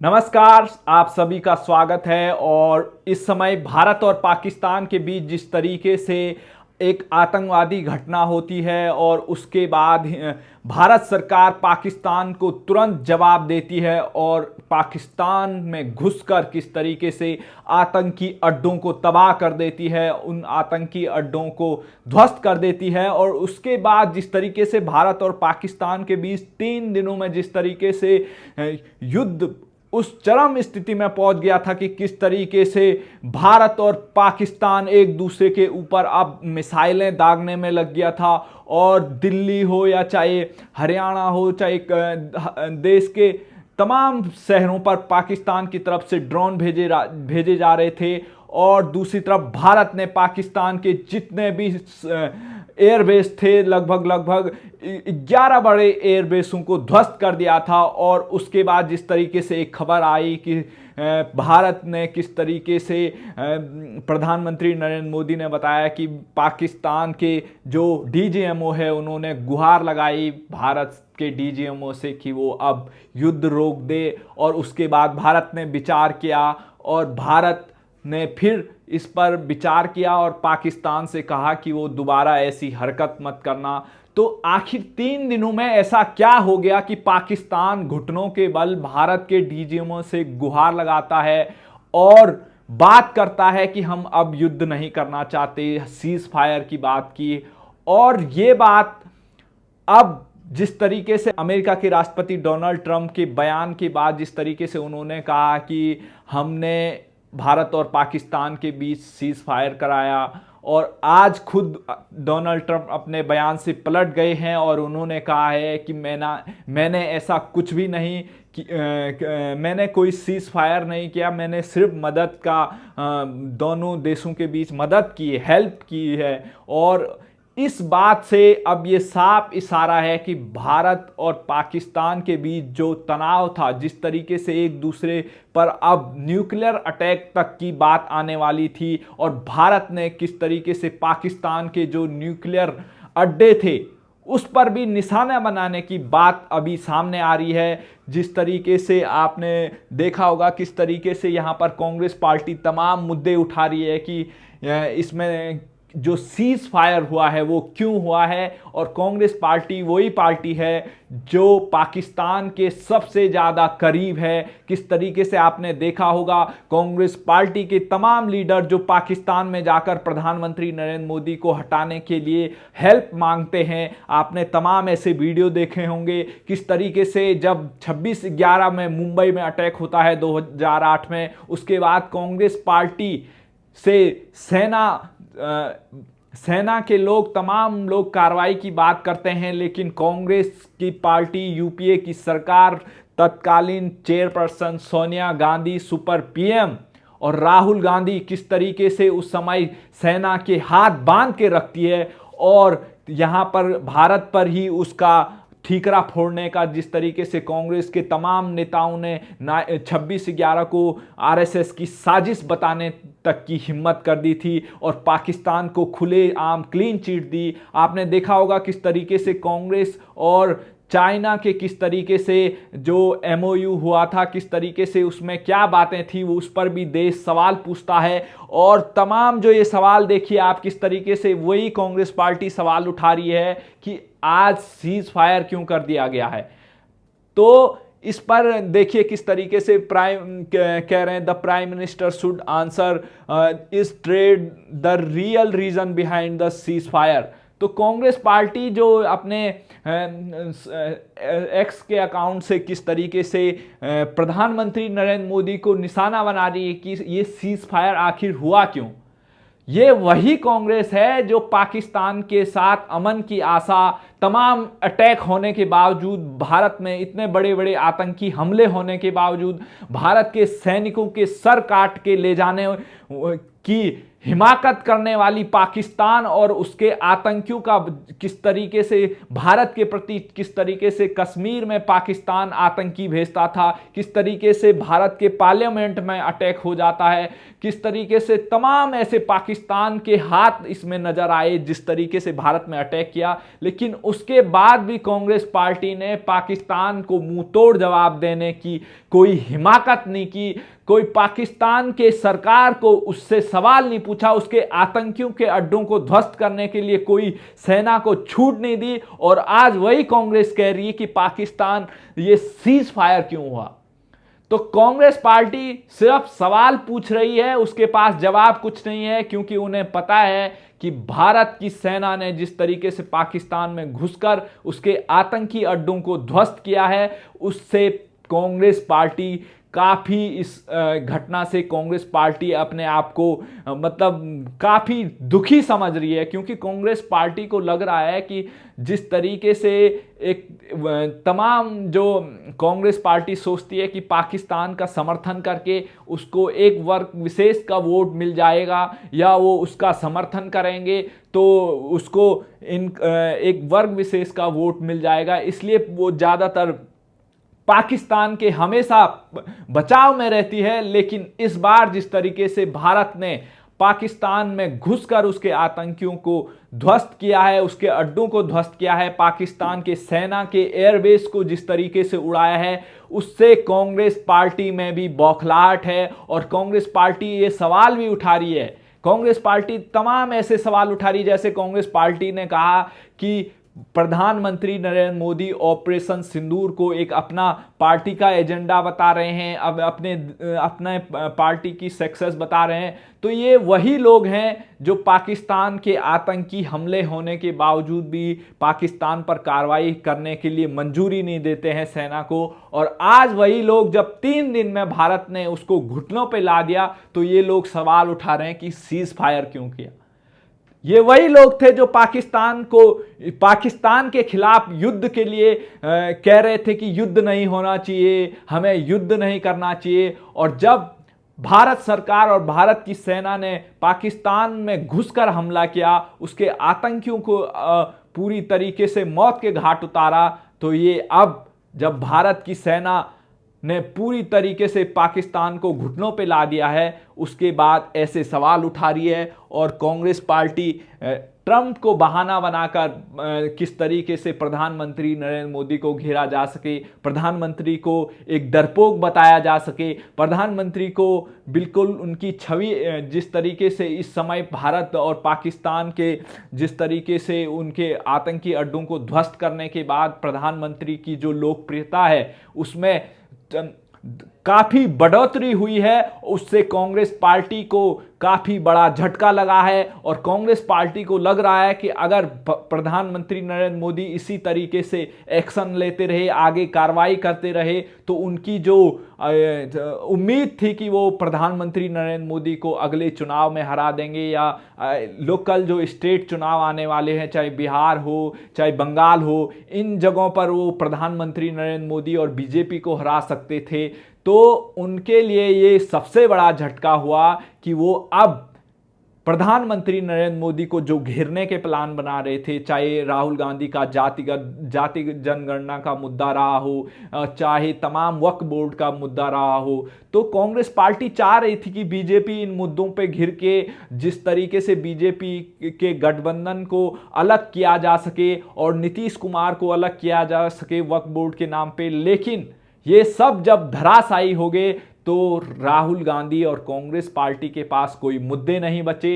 नमस्कार, आप सभी का स्वागत है। और इस समय भारत और पाकिस्तान के बीच जिस तरीके से एक आतंकवादी घटना होती है और उसके बाद भारत सरकार पाकिस्तान को तुरंत जवाब देती है और पाकिस्तान में घुसकर किस तरीके से आतंकी अड्डों को तबाह कर देती है, उन आतंकी अड्डों को ध्वस्त कर देती है। और उसके बाद जिस तरीके से भारत और पाकिस्तान के बीच 3 दिनों में जिस तरीके से युद्ध उस चरम स्थिति में पहुंच गया था कि किस तरीके से भारत और पाकिस्तान एक दूसरे के ऊपर अब मिसाइलें दागने में लग गया था। और दिल्ली हो या चाहे हरियाणा हो, चाहे देश के तमाम शहरों पर पाकिस्तान की तरफ से ड्रोन भेजे जा रहे थे। और दूसरी तरफ भारत ने पाकिस्तान के जितने भी एयरबेस थे, लगभग 11 बड़े एयरबेसों को ध्वस्त कर दिया था। और उसके बाद जिस तरीके से एक खबर आई कि भारत ने किस तरीके से प्रधानमंत्री नरेंद्र मोदी ने बताया कि पाकिस्तान के जो डीजीएमओ है उन्होंने गुहार लगाई भारत के डीजीएमओ से कि वो अब युद्ध रोक दे। और उसके बाद भारत ने विचार किया और भारत ने फिर इस पर विचार किया और पाकिस्तान से कहा कि वो दोबारा ऐसी हरकत मत करना। तो आखिर 3 दिनों में ऐसा क्या हो गया कि पाकिस्तान घुटनों के बल भारत के डीजीएमओ से गुहार लगाता है और बात करता है कि हम अब युद्ध नहीं करना चाहते, सीज फायर की बात की। और ये बात अब जिस तरीके से अमेरिका के राष्ट्रपति डोनाल्ड ट्रंप के बयान के बाद जिस तरीके से उन्होंने कहा कि हमने भारत और पाकिस्तान के बीच सीज फायर कराया, और आज खुद डोनाल्ड ट्रंप अपने बयान से पलट गए हैं और उन्होंने कहा है कि मैंने ऐसा कुछ भी नहीं कि मैंने कोई सीज फायर नहीं किया, मैंने सिर्फ मदद का दोनों देशों के बीच मदद की, हेल्प की है। और इस बात से अब ये साफ इशारा है कि भारत और पाकिस्तान के बीच जो तनाव था, जिस तरीके से एक दूसरे पर अब न्यूक्लियर अटैक तक की बात आने वाली थी और भारत ने किस तरीके से पाकिस्तान के जो न्यूक्लियर अड्डे थे उस पर भी निशाना बनाने की बात अभी सामने आ रही है। जिस तरीके से आपने देखा होगा किस तरीके से यहाँ पर कांग्रेस पार्टी तमाम मुद्दे उठा रही है कि इसमें जो सीज फायर हुआ है वो क्यों हुआ है। और कांग्रेस पार्टी वही पार्टी है जो पाकिस्तान के सबसे ज़्यादा करीब है। किस तरीके से आपने देखा होगा कांग्रेस पार्टी के तमाम लीडर जो पाकिस्तान में जाकर प्रधानमंत्री नरेंद्र मोदी को हटाने के लिए हेल्प मांगते हैं, आपने तमाम ऐसे वीडियो देखे होंगे। किस तरीके से जब 26/11 में मुंबई में अटैक होता है 2008 में, उसके बाद कांग्रेस पार्टी से सेना के लोग, तमाम लोग कार्रवाई की बात करते हैं, लेकिन कांग्रेस की पार्टी, यूपीए की सरकार, तत्कालीन chairperson Sonia Gandhi, super PM और राहुल गांधी किस तरीके से उस समय सेना के हाथ बांध के रखती है और यहाँ पर भारत पर ही उसका ठीकरा फोड़ने का जिस तरीके से कांग्रेस के तमाम नेताओं ने 26/11 को आरएसएस की साजिश बताने तक की हिम्मत कर दी थी और पाकिस्तान को खुलेआम क्लीन चिट दी। आपने देखा होगा किस तरीके से कांग्रेस और चाइना के किस तरीके से जो एमओयू हुआ था, किस तरीके से उसमें क्या बातें थी, वो उस पर भी देश सवाल पूछता है। और तमाम जो ये सवाल देखिए आप किस तरीके से वही कांग्रेस पार्टी सवाल उठा रही है कि आज सीज फायर क्यों कर दिया गया है। तो इस पर देखिए किस तरीके से कह रहे हैं the prime minister should answer is trade the real reason behind the cease fire. तो कांग्रेस पार्टी जो अपने एक्स के अकाउंट से किस तरीके से प्रधानमंत्री नरेंद्र मोदी को निशाना बना रही है कि ये सीज फायर आखिर हुआ क्यों। ये वही कांग्रेस है जो पाकिस्तान के साथ अमन की आशा, तमाम अटैक होने के बावजूद, भारत में इतने बड़े बड़े आतंकी हमले होने के बावजूद, भारत के सैनिकों के सर काट के ले जाने की हिमाकत करने वाली पाकिस्तान और उसके आतंकियों का किस तरीके से भारत के प्रति, किस तरीके से कश्मीर में पाकिस्तान आतंकी भेजता था, किस तरीके से भारत के पार्लियामेंट में अटैक हो जाता है, किस तरीके से तमाम ऐसे पाकिस्तान के हाथ इसमें नजर आए जिस तरीके से भारत में अटैक किया। लेकिन उसके बाद भी कांग्रेस पार्टी ने पाकिस्तान को मुंह तोड़ जवाब देने की कोई हिमाकत नहीं की, कोई पाकिस्तान के सरकार को उससे सवाल नहीं पूछा, उसके आतंकियों के अड्डों को ध्वस्त करने के लिए कोई सेना को छूट नहीं दी। और आज वही कांग्रेस कह रही है कि पाकिस्तान ये सीज फायर क्यों हुआ। तो कांग्रेस पार्टी सिर्फ सवाल पूछ रही है, उसके पास जवाब कुछ नहीं है, क्योंकि उन्हें पता है कि भारत की सेना ने जिस तरीके से पाकिस्तान में घुसकर उसके आतंकी अड्डों को ध्वस्त किया है, उससे कांग्रेस पार्टी काफ़ी इस घटना से कांग्रेस पार्टी अपने आप को मतलब काफ़ी दुखी समझ रही है। क्योंकि कांग्रेस पार्टी को लग रहा है कि जिस तरीके से एक तमाम जो कांग्रेस पार्टी सोचती है कि पाकिस्तान का समर्थन करके उसको एक वर्ग विशेष का वोट मिल जाएगा या वो उसका समर्थन करेंगे तो उसको एक वर्ग विशेष का वोट मिल जाएगा, इसलिए वो ज़्यादातर पाकिस्तान के हमेशा बचाव में रहती है। लेकिन इस बार जिस तरीके से भारत ने पाकिस्तान में घुसकर उसके आतंकियों को ध्वस्त किया है, उसके अड्डों को ध्वस्त किया है, पाकिस्तान के सेना के एयरबेस को जिस तरीके से उड़ाया है, उससे कांग्रेस पार्टी में भी बौखलाहट है। और कांग्रेस पार्टी ये सवाल भी उठा रही है, कांग्रेस पार्टी तमाम ऐसे सवाल उठा रही है, जैसे कांग्रेस पार्टी ने कहा कि प्रधानमंत्री नरेंद्र मोदी ऑपरेशन सिंदूर को एक अपना पार्टी का एजेंडा बता रहे हैं, अब अपने पार्टी की सक्सेस बता रहे हैं। तो ये वही लोग हैं जो पाकिस्तान के आतंकी हमले होने के बावजूद भी पाकिस्तान पर कार्रवाई करने के लिए मंजूरी नहीं देते हैं सेना को। और आज वही लोग जब 3 दिन में भारत ने उसको घुटनों पे ला दिया तो ये लोग सवाल उठा रहे हैं कि सीज फायर क्यों किया। ये वही लोग थे जो पाकिस्तान के खिलाफ युद्ध के लिए कह रहे थे कि युद्ध नहीं होना चाहिए, हमें युद्ध नहीं करना चाहिए। और जब भारत सरकार और भारत की सेना ने पाकिस्तान में घुसकर हमला किया, उसके आतंकियों को पूरी तरीके से मौत के घाट उतारा, तो ये अब जब भारत की सेना ने पूरी तरीके से पाकिस्तान को घुटनों पे ला दिया है, उसके बाद ऐसे सवाल उठा रही है। और कांग्रेस पार्टी ट्रंप को बहाना बनाकर किस तरीके से प्रधानमंत्री नरेंद्र मोदी को घेरा जा सके, प्रधानमंत्री को एक डरपोक बताया जा सके, प्रधानमंत्री को बिल्कुल उनकी छवि जिस तरीके से इस समय भारत और पाकिस्तान के जिस तरीके से उनके आतंकी अड्डों को ध्वस्त करने के बाद प्रधानमंत्री की जो लोकप्रियता है उसमें काफी बढ़ोतरी हुई है, उससे कांग्रेस पार्टी को काफी बड़ा झटका लगा है। और कांग्रेस पार्टी को लग रहा है कि अगर प्रधानमंत्री नरेंद्र मोदी इसी तरीके से एक्शन लेते रहे, आगे कार्रवाई करते रहे, तो उनकी जो उम्मीद थी कि वो प्रधानमंत्री नरेंद्र मोदी को अगले चुनाव में हरा देंगे, या लोकल जो स्टेट चुनाव आने वाले हैं, चाहे बिहार हो चाहे बंगाल हो, इन जगहों पर वो प्रधानमंत्री नरेंद्र मोदी और बीजेपी को हरा सकते थे, तो उनके लिए ये सबसे बड़ा झटका हुआ कि वो अब प्रधानमंत्री नरेंद्र मोदी को जो घेरने के प्लान बना रहे थे, चाहे राहुल गांधी का जाति जनगणना का मुद्दा रहा हो, चाहे तमाम वक्फ बोर्ड का मुद्दा रहा हो, तो कांग्रेस पार्टी चाह रही थी कि बीजेपी इन मुद्दों पे घिर के जिस तरीके से बीजेपी के गठबंधन को अलग किया जा सके और नीतीश कुमार को अलग किया जा सके वक्फ बोर्ड के नाम पे। लेकिन ये सब जब धराशायी हो गए तो राहुल गांधी और कांग्रेस पार्टी के पास कोई मुद्दे नहीं बचे।